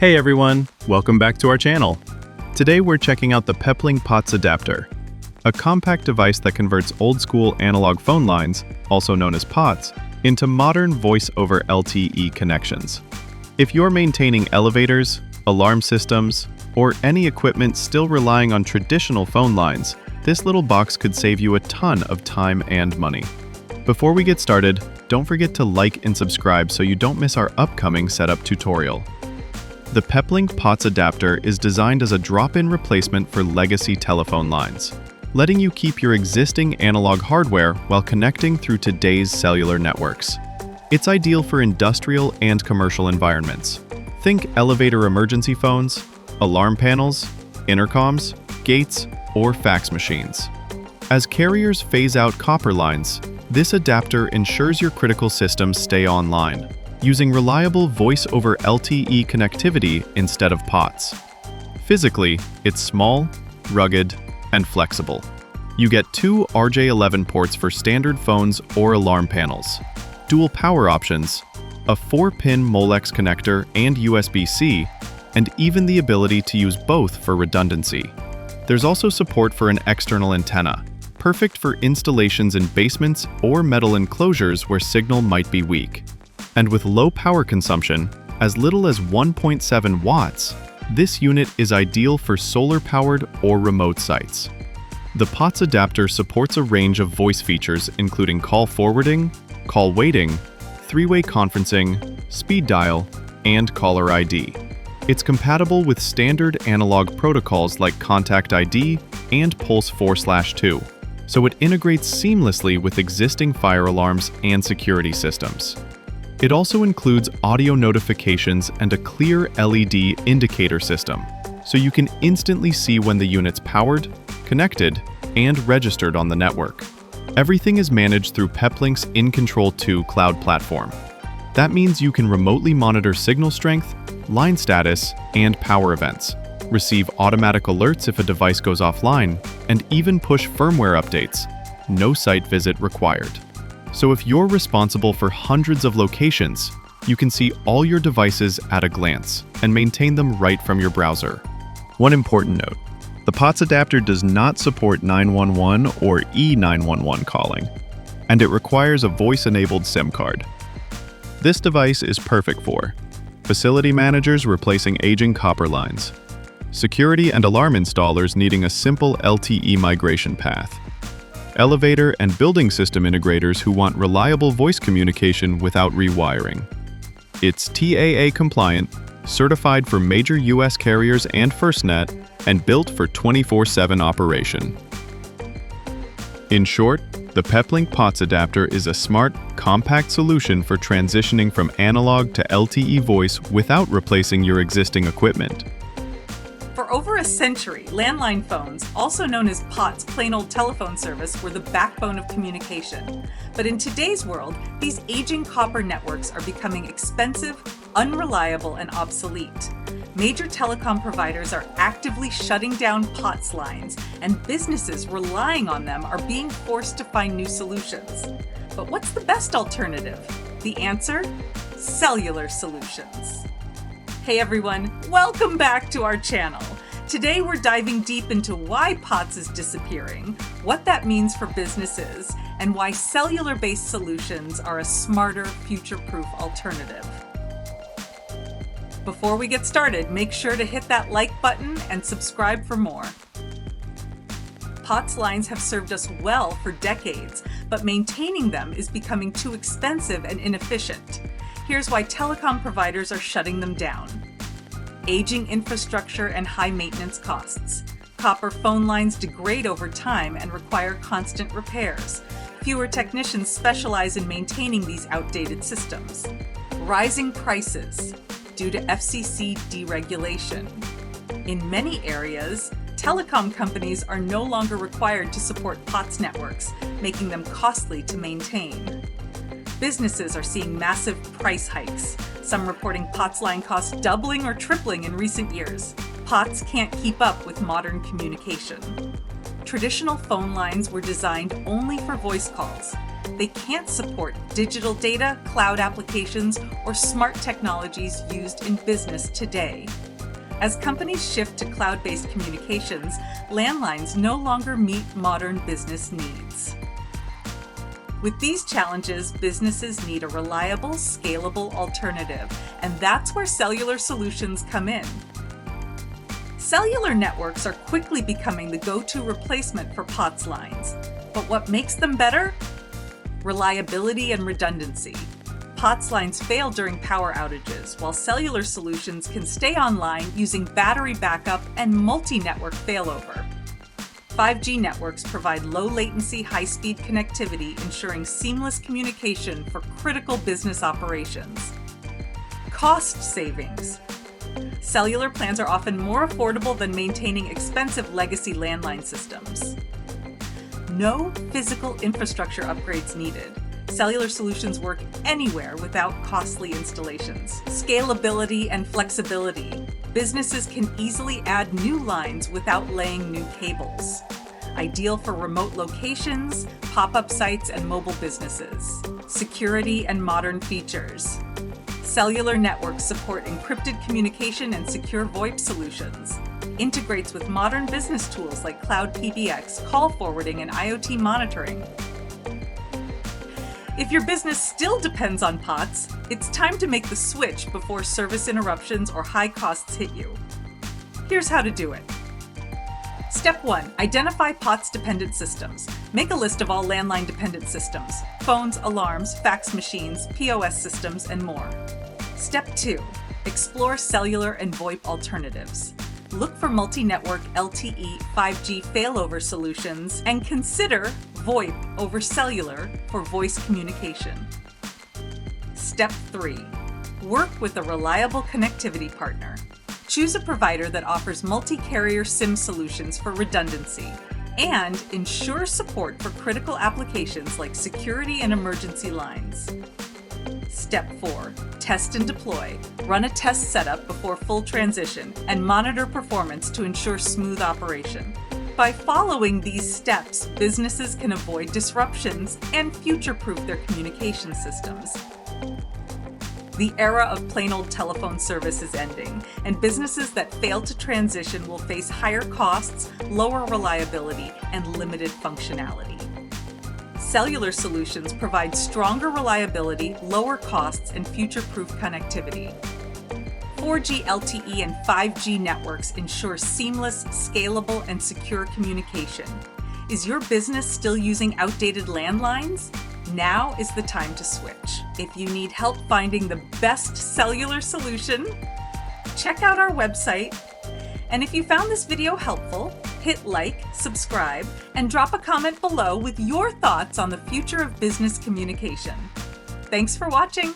Hey everyone, welcome back to our channel. Today we're checking out the Peplink POTS adapter, a compact device that converts old-school analog phone lines, also known as POTS, into modern voice-over LTE connections. If you're maintaining elevators, alarm systems, or any equipment still relying on traditional phone lines, this little box could save you a ton of time and money. Before we get started, don't forget to like and subscribe so you don't miss our upcoming setup tutorial. The Peplink POTS adapter is designed as a drop-in replacement for legacy telephone lines, letting you keep your existing analog hardware while connecting through today's cellular networks. It's ideal for industrial and commercial environments. Think elevator emergency phones, alarm panels, intercoms, gates, or fax machines. As carriers phase out copper lines, this adapter ensures your critical systems stay online, using reliable voice-over LTE connectivity instead of POTS. Physically, it's small, rugged, and flexible. You get two RJ11 ports for standard phones or alarm panels, dual power options, a 4-pin Molex connector and USB-C, and even the ability to use both for redundancy. There's also support for an external antenna, perfect for installations in basements or metal enclosures where signal might be weak. And with low power consumption, as little as 1.7 watts, this unit is ideal for solar-powered or remote sites. The POTS adapter supports a range of voice features including call forwarding, call waiting, three-way conferencing, speed dial, and caller ID. It's compatible with standard analog protocols like Contact ID and Pulse 4/2, so it integrates seamlessly with existing fire alarms and security systems. It also includes audio notifications and a clear LED indicator system, so you can instantly see when the unit's powered, connected, and registered on the network. Everything is managed through Peplink's InControl 2 cloud platform. That means you can remotely monitor signal strength, line status, and power events, receive automatic alerts if a device goes offline, and even push firmware updates. No site visit required. So if you're responsible for hundreds of locations, you can see all your devices at a glance and maintain them right from your browser. One important note, the POTS adapter does not support 911 or E911 calling, and it requires a voice-enabled SIM card. This device is perfect for facility managers replacing aging copper lines, security and alarm installers needing a simple LTE migration path, elevator and building system integrators who want reliable voice communication without rewiring. It's TAA compliant, certified for major US carriers and FirstNet, and built for 24/7 operation. In short, the Peplink POTS adapter is a smart, compact solution for transitioning from analog to LTE voice without replacing your existing equipment. For over a century, landline phones, also known as POTS, plain old telephone service, were the backbone of communication. But in today's world, these aging copper networks are becoming expensive, unreliable, and obsolete. Major telecom providers are actively shutting down POTS lines, and businesses relying on them are being forced to find new solutions. But what's the best alternative? The answer? Cellular solutions. Hey everyone, welcome back to our channel. Today we're diving deep into why POTS is disappearing, what that means for businesses, and why cellular-based solutions are a smarter, future-proof alternative. Before we get started, make sure to hit that like button and subscribe for more. POTS lines have served us well for decades, but maintaining them is becoming too expensive and inefficient. Here's why telecom providers are shutting them down. Aging infrastructure and high maintenance costs. Copper phone lines degrade over time and require constant repairs. Fewer technicians specialize in maintaining these outdated systems. Rising prices due to FCC deregulation. In many areas, telecom companies are no longer required to support POTS networks, making them costly to maintain. Businesses are seeing massive price hikes, some reporting POTS line costs doubling or tripling in recent years. POTS can't keep up with modern communication. Traditional phone lines were designed only for voice calls. they can't support digital data, cloud applications, or smart technologies used in business today. As companies shift to cloud-based communications, landlines no longer meet modern business needs. With these challenges, businesses need a reliable, scalable alternative, and that's where cellular solutions come in. Cellular networks are quickly becoming the go-to replacement for POTS lines. But what makes them better? Reliability and redundancy. POTS lines fail during power outages, while cellular solutions can stay online using battery backup and multi-network failover. 5G networks provide low-latency, high-speed connectivity, ensuring seamless communication for critical business operations. Cost savings. Cellular plans are often more affordable than maintaining expensive legacy landline systems. No physical infrastructure upgrades needed. Cellular solutions work anywhere without costly installations. Scalability and flexibility. Businesses can easily add new lines without laying new cables. Ideal for remote locations, pop-up sites, and mobile businesses. Security and modern features. Cellular networks support encrypted communication and secure VoIP solutions. Integrates with modern business tools like cloud PBX, call forwarding, and IoT monitoring. If your business still depends on POTS, it's time to make the switch before service interruptions or high costs hit you. Here's how to do it. Step 1. Identify POTS-dependent systems. Make a list of all landline-dependent systems: phones, alarms, fax machines, POS systems, and more. Step 2. Explore cellular and VoIP alternatives. Look for multi-network LTE 5G failover solutions and consider VoIP over cellular for voice communication. Step 3. Work with a reliable connectivity partner. Choose a provider that offers multi-carrier SIM solutions for redundancy and ensure support for critical applications like security and emergency lines. Step 4. Test and deploy. Run a test setup before full transition and monitor performance to ensure smooth operation. By following these steps, businesses can avoid disruptions and future-proof their communication systems. The era of plain old telephone service is ending, and businesses that fail to transition will face higher costs, lower reliability, and limited functionality. Cellular solutions provide stronger reliability, lower costs, and future-proof connectivity. 4G LTE and 5G networks ensure seamless, scalable, and secure communication. Is your business still using outdated landlines? Now is the time to switch. If you need help finding the best cellular solution, check out our website. And if you found this video helpful, hit like, subscribe, and drop a comment below with your thoughts on the future of business communication. Thanks for watching.